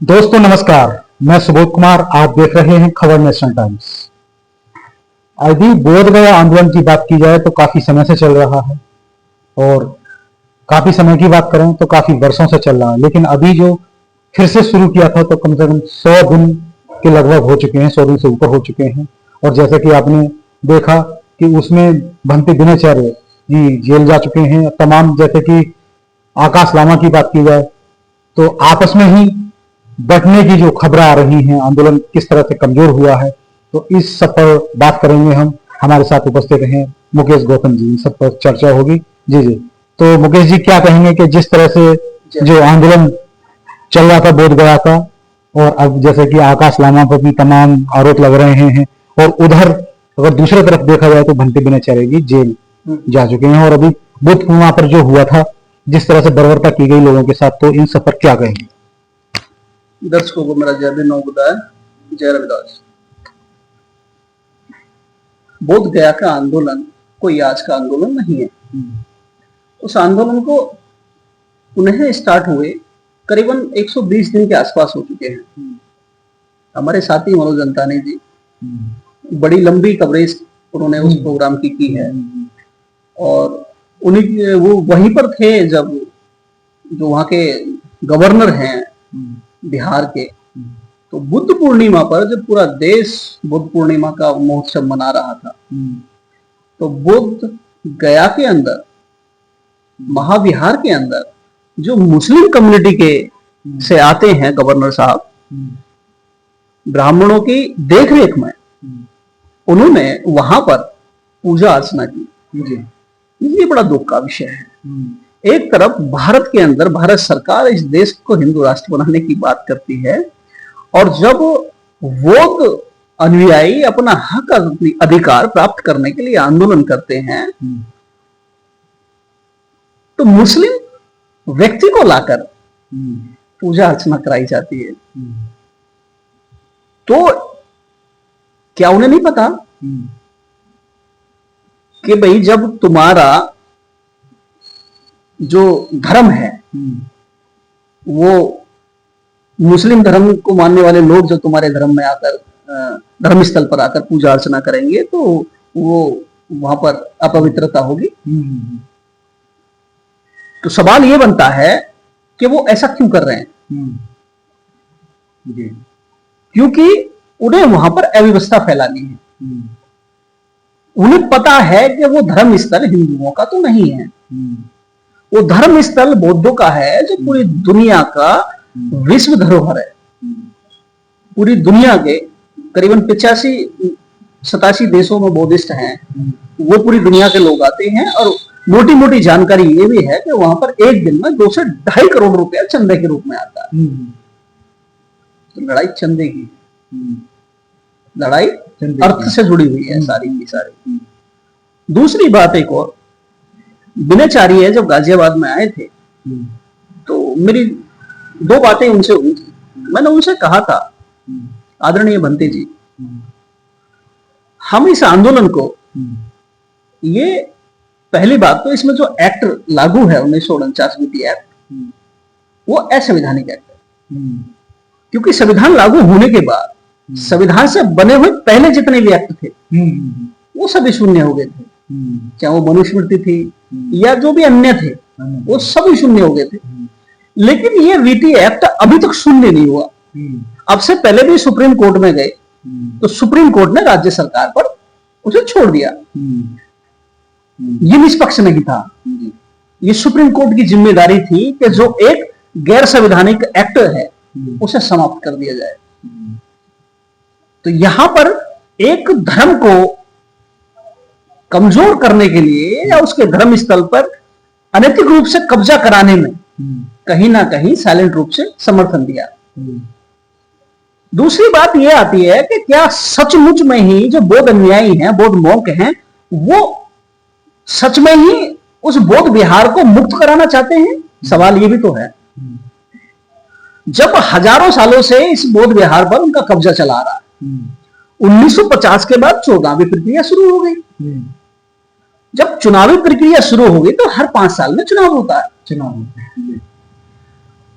दोस्तों नमस्कार। मैं सुबोध कुमार, आप देख रहे हैं खबर नेशनल टाइम्स। यदि बोध गया आंदोलन की बात की जाए तो काफी समय से चल रहा है, और काफी समय की बात करें तो काफी वर्षों से चल रहा है। लेकिन अभी जो फिर से शुरू किया था तो कम से कम 100 दिन के लगभग हो चुके हैं, 100 दिन से ऊपर हो चुके हैं। और जैसे कि आपने देखा कि उसमें भंते दिनचर्या जी जेल जा चुके हैं तमाम। जैसे कि आकाश लामा की बात की जाए तो आपस में ही बढ़ने की जो खबरें आ रही हैं, आंदोलन किस तरह से कमजोर हुआ है, तो इस सब पर बात करेंगे हम। हमारे साथ उपस्थित हैं मुकेश गौतम जी, इन सब पर चर्चा होगी। जी जी, तो मुकेश जी क्या कहेंगे कि जिस तरह से जो आंदोलन चल रहा था बोध गया का, और अब जैसे कि आकाश लामा पर भी तमाम आरोप लग रहे हैं, और उधर अगर दूसरी तरफ देखा जाए तो भंते बिनचर्या जी जेल जा चुके हैं, और अभी बुद्ध पूर्णिमा पर जो हुआ था, जिस तरह से बर्बरता की गई लोगों के साथ, तो इन सब पर क्या कहेंगे? दर्शकों को मेरा जय भीम, जय रविदास। बोध गया का आंदोलन कोई आज का आंदोलन नहीं है। उस आंदोलन को पुनः स्टार्ट हुए करीबन 120 दिन के आसपास हो चुके हैं। हमारे साथी मनोज अंतानी जी बड़ी लंबी कवरेज उन्होंने उस प्रोग्राम की है, और उन्हीं वो वहीं पर थे जब जो वहां के गवर्नर हैं बिहार के, तो बुद्ध पूर्णिमा पर जब पूरा देश बुद्ध पूर्णिमा का महोत्सव मना रहा था, तो बुद्ध गया के अंदर, महाविहार के अंदर जो मुस्लिम कम्युनिटी के से आते हैं गवर्नर साहब, ब्राह्मणों की देखरेख में उन्होंने वहां पर पूजा अर्चना की। ये बड़ा दुख का विषय है। एक तरफ भारत के अंदर भारत सरकार इस देश को हिंदू राष्ट्र बनाने की बात करती है, और जब बौद्ध अनुयायी अपना हक अधिकार प्राप्त करने के लिए आंदोलन करते हैं, तो मुस्लिम व्यक्ति को लाकर पूजा अर्चना कराई जाती है। तो क्या उन्हें नहीं पता कि भाई जब तुम्हारा जो धर्म है, वो मुस्लिम धर्म को मानने वाले लोग जो तुम्हारे धर्म में आकर धर्म स्थल पर आकर पूजा अर्चना करेंगे, तो वो वहां पर अपवित्रता होगी। तो सवाल ये बनता है कि वो ऐसा क्यों कर रहे हैं? क्योंकि उन्हें वहां पर अव्यवस्था फैलानी है। उन्हें पता है कि वो धर्म स्थल हिंदुओं का तो नहीं है, वो धर्म स्थल बौद्धों का है, जो पूरी दुनिया का विश्व धरोहर है। पूरी दुनिया के करीबन 85-87 देशों में बौद्धिस्ट हैं, वो पूरी दुनिया के लोग आते हैं। और मोटी मोटी जानकारी ये भी है कि वहां पर एक दिन में 2 से 2.5 करोड़ रुपया चंदे के रूप में आता है। तो लड़ाई चंदे की, लड़ाई अर्थ से जुड़ी हुई है सारी की सारी। दूसरी बात एक और, दिनचार्य जब गाजियाबाद में आए थे तो मेरी 2 बातें उनसे हुई थी। मैंने उनसे कहा था, आदरणीय भंते जी, हम इस आंदोलन को, ये पहली बात तो इसमें जो एक्ट लागू है 1949 बीटी एक्ट, वो असंवैधानिक एक्ट है। क्योंकि संविधान लागू होने के बाद संविधान से बने हुए पहले जितने भी एक्ट थे वो सभी शून्य हो गए थे। चाहे वो मनुस्मृति थी या जो भी अन्य थे, वो सभी शून्य हो गए थे। लेकिन ये वीटी एक्ट अभी तक शून्य नहीं हुआ। अब से पहले भी सुप्रीम कोर्ट में गए तो सुप्रीम कोर्ट ने राज्य सरकार पर उसे छोड़ दिया। ये निष्पक्ष नहीं था। ये सुप्रीम कोर्ट की जिम्मेदारी थी कि जो एक गैर संवैधानिक एक्ट है उसे समाप्त कर दिया जाए। तो यहां पर एक धर्म को कमजोर करने के लिए या उसके धर्म स्थल पर अनैतिक रूप से कब्जा कराने में कहीं ना कहीं साइलेंट रूप से समर्थन दिया। दूसरी बात यह आती है कि क्या सचमुच में ही जो बौद्ध अनुयायी हैं, बौद्ध मॉन्क हैं, वो सच में ही उस बौद्ध विहार को मुक्त कराना चाहते हैं? सवाल ये भी तो है। जब हजारों सालों से इस बौद्ध विहार पर उनका कब्जा चला रहा है, 1950 के बाद चुनावी प्रक्रिया शुरू हो गई। जब चुनावी प्रक्रिया शुरू हो गई तो हर 5 साल में चुनाव होता है।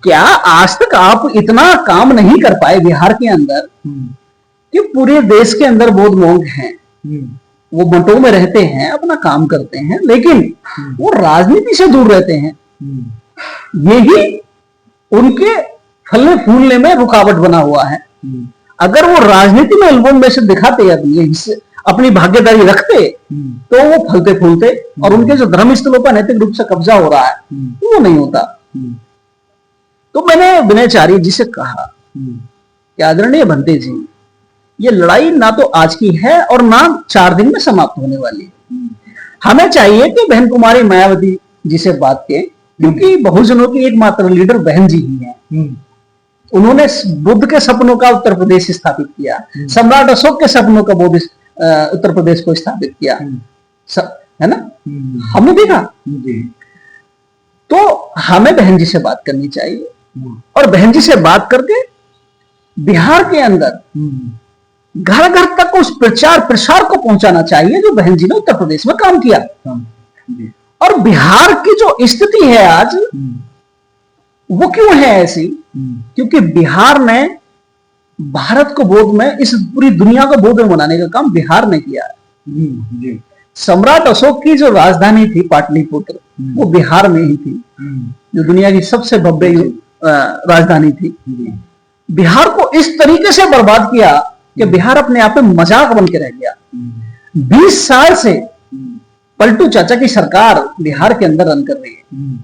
क्या आज तक आप इतना काम नहीं कर पाए बिहार के अंदर कि पूरे देश के अंदर बौद्ध मॉन्क हैं, वो मठों में रहते हैं, अपना काम करते हैं, लेकिन वो राजनीति से दूर रहते हैं। यही उनके फलने फूलने में रुकावट बना हुआ है। अगर वो राजनीति में एल्बम में से दिखाते अपनी भागीदारी रखते तो वो फलते फूलते, और उनके जो धर्म स्थलों पर नैतिक रूप से कब्जा हो रहा है वो नहीं होता। तो मैंने विनयचार्य जी से कहा कि आदरणीय भंते जी, ये लड़ाई ना तो आज की है और ना 4 दिन में समाप्त होने वाली है। हमें चाहिए कि बहन कुमारी मायावती जी से बात करें, क्योंकि बहुजनों की एकमात्र लीडर बहन जी ही हैं। उन्होंने बुद्ध के सपनों का उत्तर प्रदेश स्थापित किया, सम्राट अशोक के सपनों का बौद्ध उत्तर प्रदेश को स्थापित किया, है ना, हमने देखा। तो हमें बहन जी से बात करनी चाहिए, और बहन जी से बात करके बिहार के अंदर घर घर तक उस प्रचार प्रसार को पहुंचाना चाहिए जो बहन जी ने उत्तर प्रदेश में काम किया। और बिहार की जो स्थिति है आज, वो क्यों है ऐसी? क्योंकि बिहार ने भारत को बौद्ध में, इस पूरी दुनिया को बौद्ध में बनाने का काम बिहार ने किया है। सम्राट अशोक की जो राजधानी थी पाटलिपुत्र, वो बिहार में ही थी, जो दुनिया की सबसे भव्य राजधानी थी। बिहार को इस तरीके से बर्बाद किया कि बिहार अपने आप में मजाक बन के रह गया। 20 साल से पलटू चाचा की सरकार बिहार के अंदर रन कर रही है।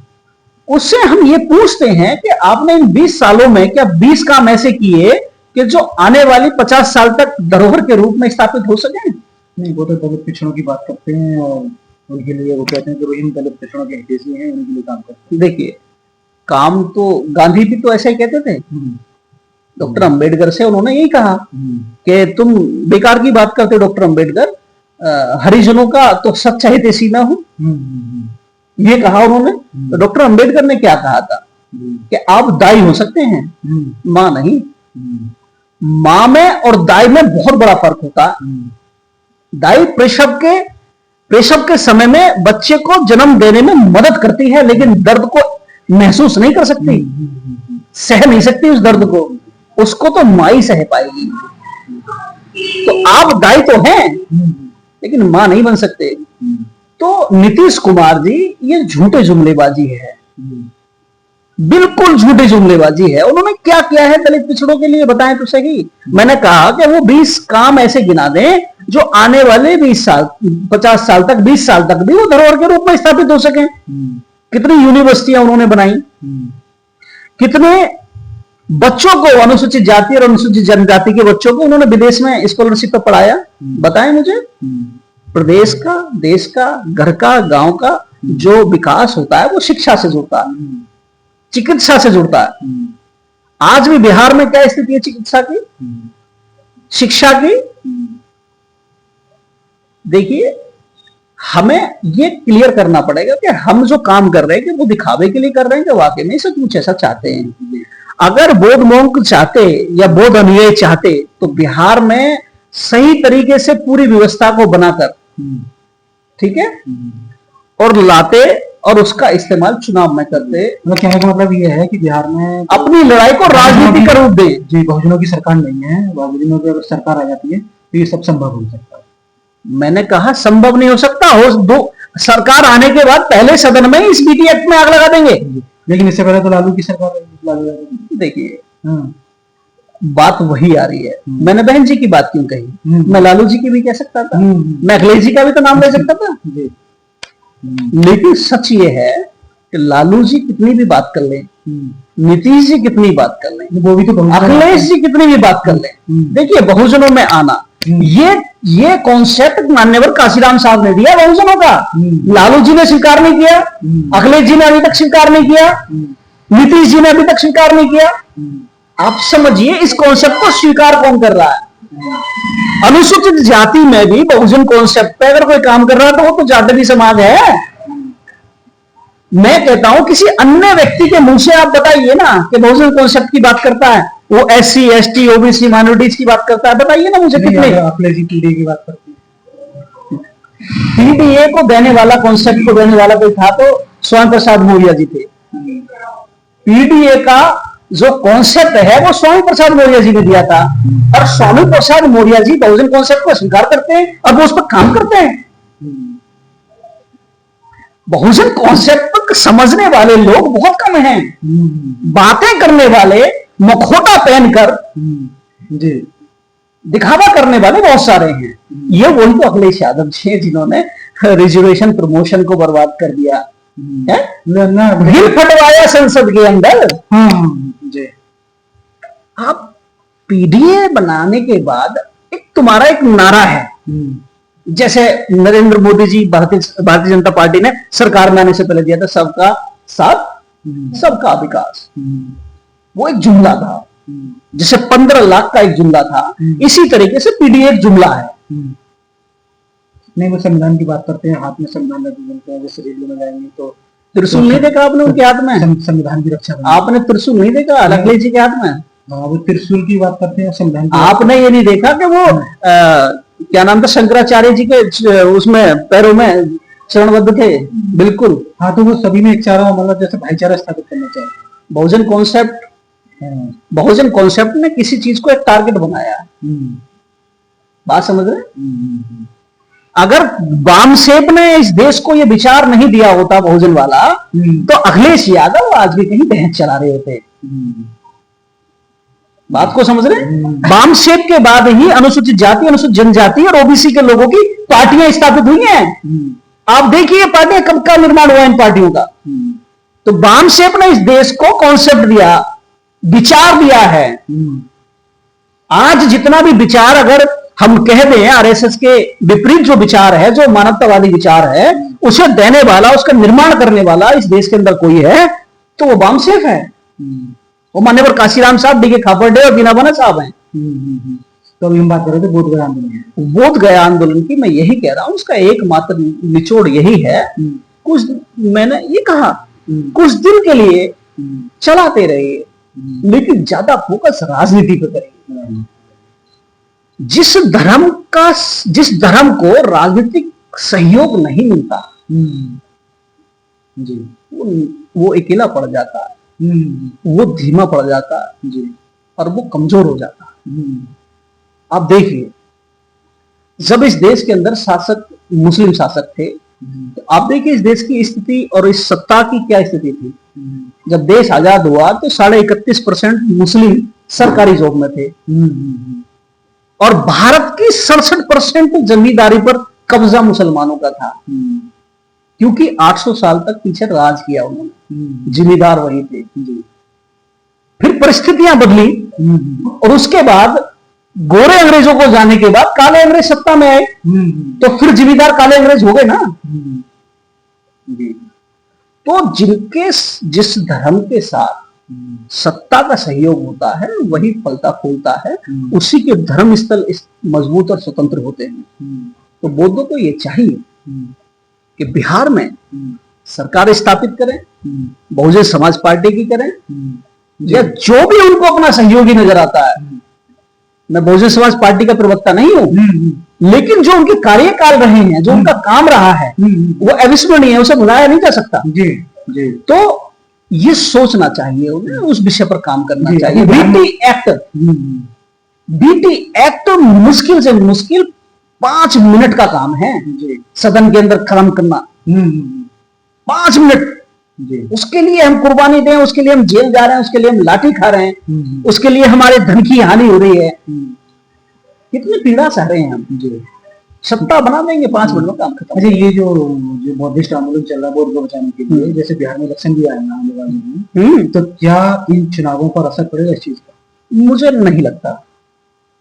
उससे हम ये पूछते हैं कि आपने इन 20 सालों में क्या 20 काम ऐसे किए कि जो आने वाली 50 साल तक धरोहर के रूप में स्थापित हो सके? नहीं, वो तो दलित पिछड़ों की बात करते हैं और उनके लिए वो कहते हैं कि वही दलित पिछड़ों के हितैषी हैं, उनके लिए काम करते हैं। देखिए, काम तो गांधी भी तो ऐसा ही कहते थे। डॉक्टर अंबेडकर से उन्होंने यही कहा कि तुम बेकार की बात करते डॉक्टर अंबेडकर, हरिजनों का तो सच्चा हितैषी ना हो, ये कहा उन्होंने। तो डॉक्टर अंबेडकर ने क्या कहा था कि आप दाई हो सकते हैं, मां नहीं। मां में और दाई में बहुत बड़ा फर्क होता है। दाई प्रसव के समय में बच्चे को जन्म देने में मदद करती है, लेकिन दर्द को महसूस नहीं कर सकती, सह नहीं सकती उस दर्द को, उसको तो मां ही सह पाएगी। तो आप दाई तो हैं, लेकिन मां नहीं बन सकते। तो नीतीश कुमार जी, ये झूठे जुमलेबाजी है, बिल्कुल झूठी जुमलेबाजी है। उन्होंने क्या किया है दलित पिछड़ों के लिए, बताएं तो सही। मैंने कहा कि वो 20 काम ऐसे गिना दें जो आने वाले 20 साल 50 साल तक 20 साल तक भी वो धरोहर के रूप में स्थापित हो सके। कितनी यूनिवर्सिटियां उन्होंने बनाई, कितने बच्चों को, अनुसूचित जाति और अनुसूचित जनजाति के बच्चों को उन्होंने विदेश में स्कॉलरशिप पर पढ़ाया। बताएं मुझे। प्रदेश का, देश का, घर का, गांव का जो विकास होता है वो शिक्षा से जुड़ता है, चिकित्सा से जुड़ता है। आज भी बिहार में क्या स्थिति है चिकित्सा की, शिक्षा की? देखिए, हमें ये क्लियर करना पड़ेगा कि हम जो काम कर रहे हैं कि वो दिखावे के लिए कर रहे हैं कि वाकई में सचमुच ऐसा चाहते हैं। अगर बौद्ध मॉन्क चाहते या बौद्ध अनुयायी चाहते तो बिहार में सही तरीके से पूरी व्यवस्था को बनाकर, ठीक है, और लाते और उसका इस्तेमाल चुनाव में करते। मतलब कहने का मतलब ये है कि बिहार में अपनी लड़ाई को राजनीति का रूप दे। जी, बहुजनों की सरकार नहीं है, बहुजनों की अगर सरकार आ जाती है तो ये सब संभव हो सकता है। मैंने कहा संभव नहीं हो सकता, हो दो सरकार आने के बाद पहले सदन में इस बीटी एक्ट में आग लगा देंगे। लेकिन इससे पहले तो लालू की सरकार। देखिए, बात वही आ रही है। मैंने बहन जी की बात क्यों कही, मैं लालू जी की भी कह सकता था, मैं अखिलेश जी का भी तो नाम ले सकता था। लेकिन सच ये है कि लालू जी कितनी भी बात कर लें, नीतीश जी कितनी बात कर लें, वो भी तो अखिलेश जी कितनी भी बात कर लें, देखिए बहुजनों में आना, ये कॉन्सेप्ट मान्यवर काशीराम साहब ने दिया बहुजनों का। लालू जी ने स्वीकार नहीं किया, अखिलेश जी ने अभी तक स्वीकार नहीं किया, नीतीश जी ने अभी तक स्वीकार नहीं किया। आप समझिए इस कॉन्सेप्ट को स्वीकार कौन कर रहा है। अनुसूचित जाति में भी बहुजन कॉन्सेप्ट पे अगर कोई काम कर रहा है तो वो तो जाटवी समाज है। मैं कहता हूं किसी अन्य व्यक्ति के मुंह से आप बताइए ना कि बहुजन कॉन्सेप्ट की बात करता है, वो SC ST OBC माइनॉरिटीज की बात करता है, बताइए ना मुझे कितने। TDA की बात करती है, TDA को देने वाला, कॉन्सेप्ट को देने वाला कोई था तो स्वयं प्रसाद मौर्य जी थे। पीडीए का जो कॉन्सेप्ट है वो स्वामी प्रसाद मौर्य जी ने दिया था, और स्वामी प्रसाद मौर्य जी बहुजन कॉन्सेप्ट को स्वीकार करते हैं और वो उस पर काम करते हैं। बहुजन कॉन्सेप्ट को समझने वाले लोग बहुत कम हैं। बातें करने वाले, मखोटा पहनकर जी दिखावा करने वाले बहुत सारे हैं। ये वही तो अखिलेश यादव जी हैं जिन्होंने रिजर्वेशन प्रमोशन को बर्बाद कर दिया है, बिल फटवाया संसद के अंदर। जी आप पीडीए बनाने के बाद एक तुम्हारा एक नारा है, जैसे नरेंद्र मोदी जी भारतीय जनता पार्टी ने सरकार में आने से पहले दिया था, सबका साथ सबका विकास। वो एक जुमला था, जैसे 15 लाख का एक जुमला था, इसी तरीके से पीडीए एक जुमला है। नहीं, वो संविधान की बात करते हैं, हाथ में संविधान रख देते हैं, जैसे रेडियो में जाएंगे तो त्रिशूल नहीं देखा आपने उनके हाथ में? संविधान की रक्षा आपने त्रिशूल नहीं देखा अखिलेश जी के हाथ में? वो त्रिशूल की बात करते हैं, संविधान की। आपने ये नहीं देखा कि वो क्या नाम था, शंकराचार्य जी के उसमें पैरों में चरणबद्ध थे? बिल्कुल। हाँ, तो वो सभी में एक चारा, मतलब जैसे भाईचारा स्थापित करना चाहिए। बहुजन कॉन्सेप्ट ने किसी चीज को एक टारगेट बनाया। बात समझ रहे? अगर वामसेप ने इस देश को ये विचार नहीं दिया होता बहुजन वाला, तो अखिलेश यादव आज भी कहीं बहस चला रहे होते। बात को समझ रहे? वामसेप के बाद ही अनुसूचित जाति, अनुसूचित जनजाति और ओबीसी के लोगों की पार्टियां स्थापित हुई हैं। आप देखिए पार्टियां कब का निर्माण हुआ इन पार्टियों का। तो वामसेप ने इस देश को कॉन्सेप्ट दिया, विचार दिया है। आज जितना भी विचार अगर हम कह दें आरएसएस के विपरीत जो विचार है, जो मानवतावादी विचार है, उसे देने वाला, उसका निर्माण करने वाला इस देश के अंदर कोई है तो वो वामसेप है। वो मान्यवर काशीराम साहब, डीके खापर्डे और बीना बना साहब हैं। तो अभी हम बात कर रहे थे बोध गया आंदोलन। बोध गया आंदोलन की मैं यही कह रहा हूं, उसका एकमात्र निचोड़ यही है, कुछ मैंने ये कहा, कुछ दिन के लिए चलाते रहिए, लेकिन ज्यादा फोकस राजनीति पे करिए। जिस धर्म को राजनीतिक सहयोग नहीं मिलता जी, वो अकेला पड़ जाता है, वो धीमा पड़ जाता है जी, और वो कमजोर हो जाता है। आप देखिए, जब इस देश के अंदर शासक मुस्लिम शासक थे, तो आप देखिए इस देश की स्थिति और इस सत्ता की क्या स्थिति थी। जब देश आजाद हुआ तो 31.5% मुस्लिम सरकारी जॉब में थे, और भारत की 67% जमींदारी पर कब्जा मुसलमानों का था, क्योंकि 800 साल तक पीछे राज किया उन्होंने, जिम्मेदार वही थे। फिर परिस्थितियां बदली, और उसके बाद गोरे अंग्रेजों को जाने के बाद काले अंग्रेज सत्ता में आए, तो फिर जिम्मेदार काले अंग्रेज हो गए ना। तो जिस धर्म के साथ सत्ता का सहयोग होता है वही फलता फूलता है, उसी के धर्म स्थल मजबूत और स्वतंत्र होते हैं। तो बौद्धों को ये चाहिए कि बिहार में सरकार स्थापित करें, बहुजन समाज पार्टी की करें, या जो भी उनको अपना सहयोगी नजर आता है। मैं बहुजन समाज पार्टी का प्रवक्ता नहीं हूं, लेकिन जो उनके कार्यकाल रहे हैं, जो उनका काम रहा है, वो अविस्मरणीय है, उसे भुलाया नहीं जा सकता। जी। तो ये सोचना चाहिए उन्हें, उस विषय पर काम करना चाहिए। बीटी एक्ट मुश्किल से मुश्किल 5 मिनट का काम है सदन के अंदर खत्म करना। 5 मिनट, उसके लिए हम कुर्बानी दें, उसके लिए हम जेल जा रहे हैं, उसके लिए हम लाठी खा रहे हैं, उसके लिए हमारे धन की हानि हो रही है, कितनी पीड़ा सह रहे हैं हम। सत्ता बना देंगे, 5 मिनट में काम खत्म। अच्छा, ये जो बौद्धिस्ट आंदोलन चल रहा है बौद्ध को बचाने के लिए, जैसे बिहार में इलेक्शन भी आने वाले हैं, तो क्या इन चुनावों पर असर पड़ेगा इस चीज का? मुझे नहीं लगता।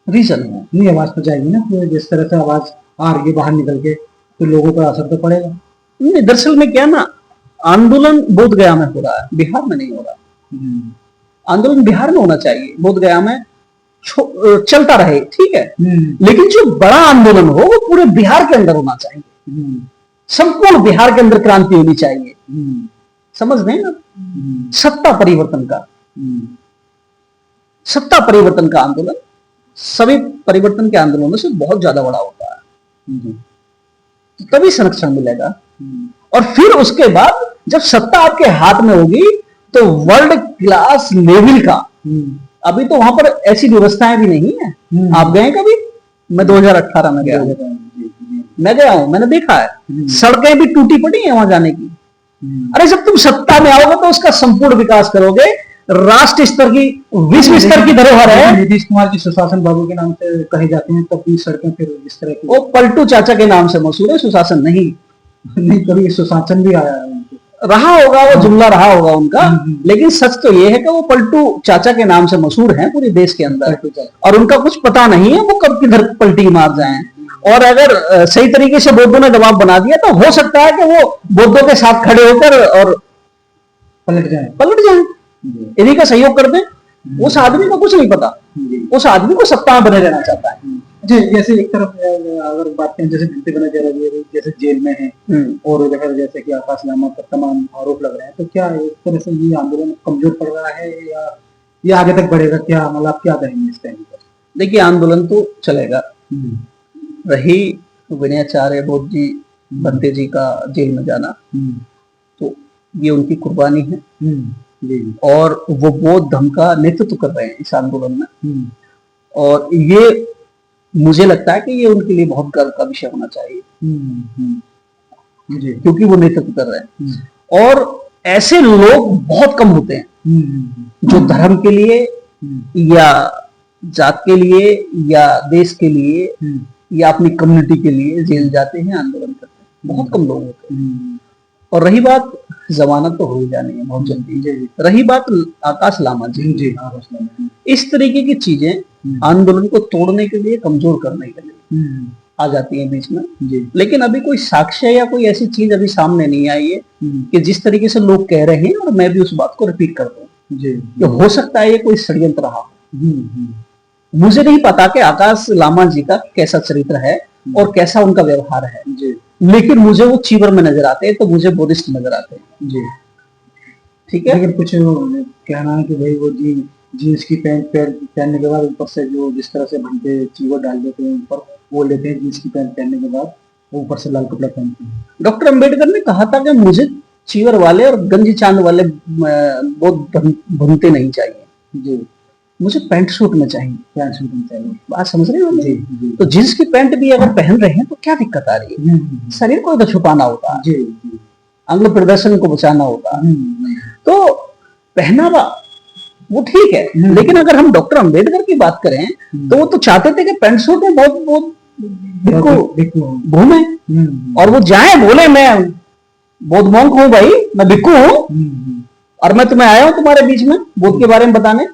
रीजन है, नहीं, आवाज तो जाएगी ना, तो जिस तरह से आवाज आ रही है बाहर निकल के, तो लोगों पर असर तो पड़ेगा। नहीं, दरअसल में क्या ना, आंदोलन बोध गया में हो रहा है, बिहार में नहीं हो रहा। आंदोलन बिहार में होना चाहिए, बोध गया में चलता रहे, ठीक है, लेकिन जो बड़ा आंदोलन हो वो पूरे बिहार के अंदर होना चाहिए, संपूर्ण बिहार के अंदर क्रांति होनी चाहिए। समझ रहे हैं ना? सत्ता परिवर्तन का आंदोलन सभी परिवर्तन के आंदोलनों से बहुत ज्यादा बड़ा होता है, तभी संरक्षण मिलेगा। और फिर उसके बाद जब सत्ता आपके हाथ में होगी तो वर्ल्ड क्लास लेवल का अभी तो वहां पर ऐसी व्यवस्थाएं भी नहीं है। आप गए कभी? मैं 2018 में गया हूं, मैं गया हूं, मैंने देखा है सड़कें भी टूटी पड़ी है वहां जाने की। अरे जब तुम सत्ता में आओगे तो उसका संपूर्ण विकास करोगे, राष्ट्र स्तर की, विश्व स्तर की धरोहर है। नीतीश कुमार जी सुशासन बाबू के नाम से कहे जाते हैं, तब भी सड़कें फिर इस तरह की। वो पलटू चाचा के नाम से मशहूर है, सुशासन नहीं। नहीं, कभी सुशासन भी आया है रहा होगा, वो जुमला रहा होगा उनका, लेकिन सच तो ये है कि वो पलटू चाचा के नाम से मशहूर हैं पूरे देश के अंदर, और उनका कुछ पता नहीं है वो कब किधर पलटी मार जाएं। और अगर सही तरीके से बौद्धों ने दबाव बना दिया तो हो सकता है कि वो बौद्धों के साथ खड़े होकर और पलट जाए, इन्हीं का सहयोग कर दें। उस आदमी को कुछ नहीं पता, उस आदमी को सत्ता में बने रहना चाहता है। जी, जैसे एक तरफ अगर बात करें, जैसे भिंते बनाचार्य जैसे जेल में हैं और उधर जैसे कि आकाश लामा पर तमाम आरोप लग रहे हैं, तो क्या इस तरह से ये आंदोलन कमजोर पड़ रहा है या ये आगे तक बढ़ेगा? क्या मतलब आप क्या कहेंगे इस टाइम पर? देखिए, आंदोलन तो चलेगा। रही विनयाचार्य बोध जी, बंते जी का जेल में जाना, तो ये उनकी कुर्बानी है और वो बौद्ध धर्म का नेतृत्व कर रहे हैं इस आंदोलन में, और ये मुझे लगता है कि ये उनके लिए बहुत गर्व का विषय होना चाहिए, क्योंकि वो नेतृत्व कर रहे हैं। और ऐसे लोग बहुत कम होते हैं जो धर्म के लिए या जात के लिए या देश के लिए या अपनी कम्युनिटी के लिए जेल जाते हैं, आंदोलन करते हैं। बहुत कम लोग होते हैं। और रही बात, जमानत तो हो ही जानी है बहुत जल्दी। रही बात आकाश लामा जी, इस तरीके की चीजें आंदोलन को तोड़ने के लिए, कमजोर करने के लिए आ जाती है बीच में। लेकिन अभी कोई साक्ष्य या कोई ऐसी चीज अभी सामने नहीं आई है कि जिस तरीके से लोग कह रहे हैं, और मैं भी उस बात को रिपीट कर दूं, हो सकता है ये कोई षड्यंत्र रहा। मुझे नहीं पता कि आकाश लामा जी का कैसा चरित्र है और कैसा उनका व्यवहार है, लेकिन मुझे वो चीवर में नजर आते हैं, तो मुझे बुद्धिस्ट नजर आते हैं। ठीक है, लेकिन कुछ कहना है कि भाई वो जीन्स की पैंट पहनने के बाद ऊपर से जो जिस तरह से भंटे चीवर डाल देते हैं ऊपर, वो लेते हैं जीन्स की पैंट पहनने के बाद ऊपर से लाल कपड़ा पहनते हैं। डॉक्टर अंबेडकर ने कहा था कि मुझे चीवर वाले और गंजी चांद वाले बौद्ध भंते नहीं चाहिए, मुझे पैंट सूट में चाहिए। बात समझ रहे हो? तो जींस की पैंट भी अगर पहन रहे हैं तो क्या दिक्कत आ रही है? शरीर को तो छुपाना होता है, अंग प्रदर्शन को बचाना होता है, तो पहनावा वो ठीक है। लेकिन अगर हम डॉक्टर अंबेडकर की बात करें तो वो तो चाहते थे कि पैंट सूट में बहुत घूमे, और वो जाए बोले मैं बौद्ध मॉन्क हूँ भाई, मैं भिक्खु हूँ और मैं तुम्हें आया हूं तुम्हारे बीच में बुद्ध के बारे में बताने।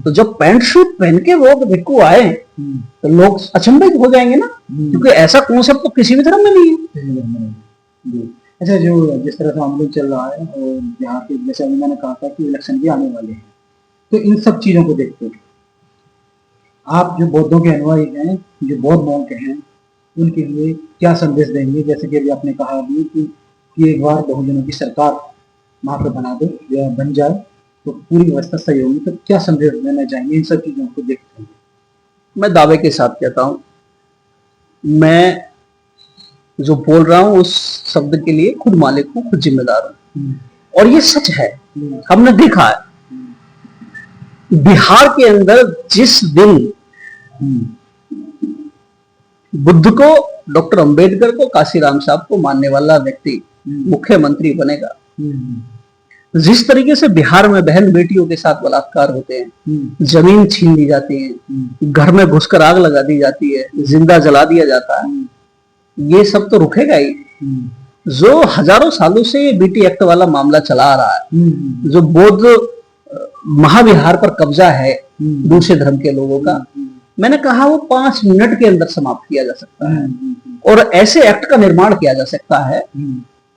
तो जब पैंट शूट पहन के वो भिक्खु आए तो लोग अचंभित हो जाएंगे ना, क्योंकि ऐसा कॉन्सेप्ट तो किसी भी धर्म में नहीं है। अच्छा, जो जिस तरह से आंदोलन चल रहा है और यहाँ पे जैसे अभी मैंने कहा था कि इलेक्शन भी आने वाले हैं, तो इन सब चीजों को देखते हुए आप जो बौद्धों के अनुयायी हैं, जो बौद्ध मॉन्क हैं, उनके लिए क्या संदेश देंगे? जैसे कि अभी आपने कहा अभी कि एक बार बहुजनों की सरकार वहां पे बना दो या बन जाए तो पूरी व्यवस्था सही होगी, तो क्या संदेश देना चाहेंगे इन सब चीजों को देखते हुए? मैं दावे के साथ कहता हूं, मैं जो बोल रहा हूं उस शब्द के लिए खुद मालिक हूं, खुद जिम्मेदार हूं, और ये सच है। हमने देखा है बिहार के अंदर जिस दिन बुद्ध को, डॉक्टर अंबेडकर को, काशीराम साहब को मानने वाला व्यक्ति मुख्यमंत्री बनेगा, जिस तरीके से बिहार में बहन बेटियों के साथ बलात्कार होते हैं, जमीन छीन ली जाती है, घर में घुसकर आग लगा दी जाती है, जिंदा जला दिया जाता है, ये सब तो रुकेगा ही। जो हजारों सालों से ये बीटी एक्ट वाला मामला चला आ रहा है, जो बौद्ध महाविहार पर कब्जा है दूसरे धर्म के लोगों का, मैंने कहा वो 5 मिनट के अंदर समाप्त किया जा सकता है, और ऐसे एक्ट का निर्माण किया जा सकता है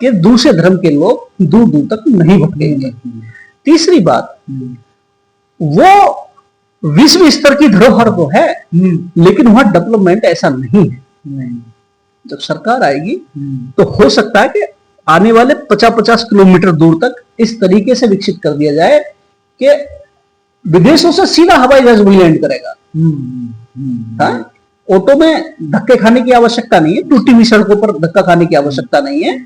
कि दूसरे धर्म के लोग दूर दूर तक नहीं भटकेंगे। तीसरी बात, वो विश्व स्तर की धरोहर तो है, लेकिन वहां डेवलपमेंट ऐसा नहीं है। जब सरकार आएगी तो हो सकता है कि आने वाले 50-50 किलोमीटर दूर तक इस तरीके से विकसित कर दिया जाए कि विदेशों से सीधा हवाई जहाज भी लैंड करेगा। ऑटो में धक्के खाने की आवश्यकता नहीं है, टूटी हुई सड़कों पर धक्का खाने की आवश्यकता नहीं है।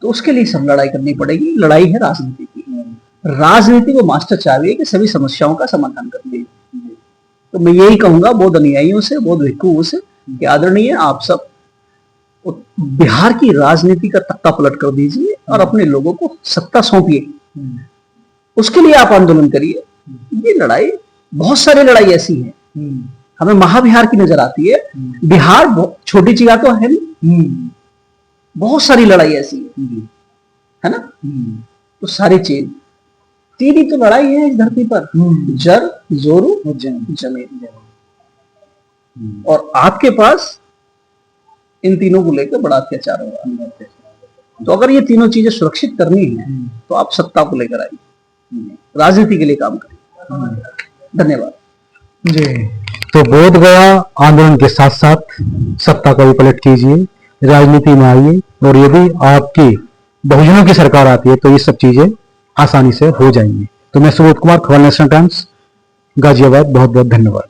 तो उसके लिए सब लड़ाई करनी पड़ेगी। लड़ाई है राजनीति की। राजनीति को मास्टर चाबी है कि सभी समस्याओं का समाधान करती है। तो मैं यही कहूंगा बौद्ध अनुयायियों से, बौद्ध भिक्षुओं से कि आदरणीय आप सब बिहार की राजनीति का तख्ता पलट कर दीजिए और अपने लोगों को सत्ता सौंपिए। उसके लिए आप आंदोलन करिए। ये लड़ाई, बहुत सारी लड़ाई ऐसी है, हमें महाबिहार की नजर आती है। बिहार छोटी जगह तो है नहीं, बहुत सारी लड़ाई ऐसी है ना। तो सारी चीज, तीन ही तो लड़ाई है इस धरती पर, जर, जोरू और जमीन। और आपके पास इन तीनों को लेकर बड़ा अत्याचार हो रहा है। तो अगर ये तीनों चीजें सुरक्षित करनी है तो आप सत्ता को लेकर आइए, राजनीति के लिए काम करिए। धन्यवाद जी। तो बोध गया आंदोलन के साथ साथ सत्ता का भी पलट कीजिए, राजनीति में आइए, और यदि आपकी बहुजनों की सरकार आती है तो ये सब चीजें आसानी से हो जाएंगी। तो मैं सुबोध कुमार, खबर नेशनल टाइम्स, गाजियाबाद, बहुत बहुत धन्यवाद।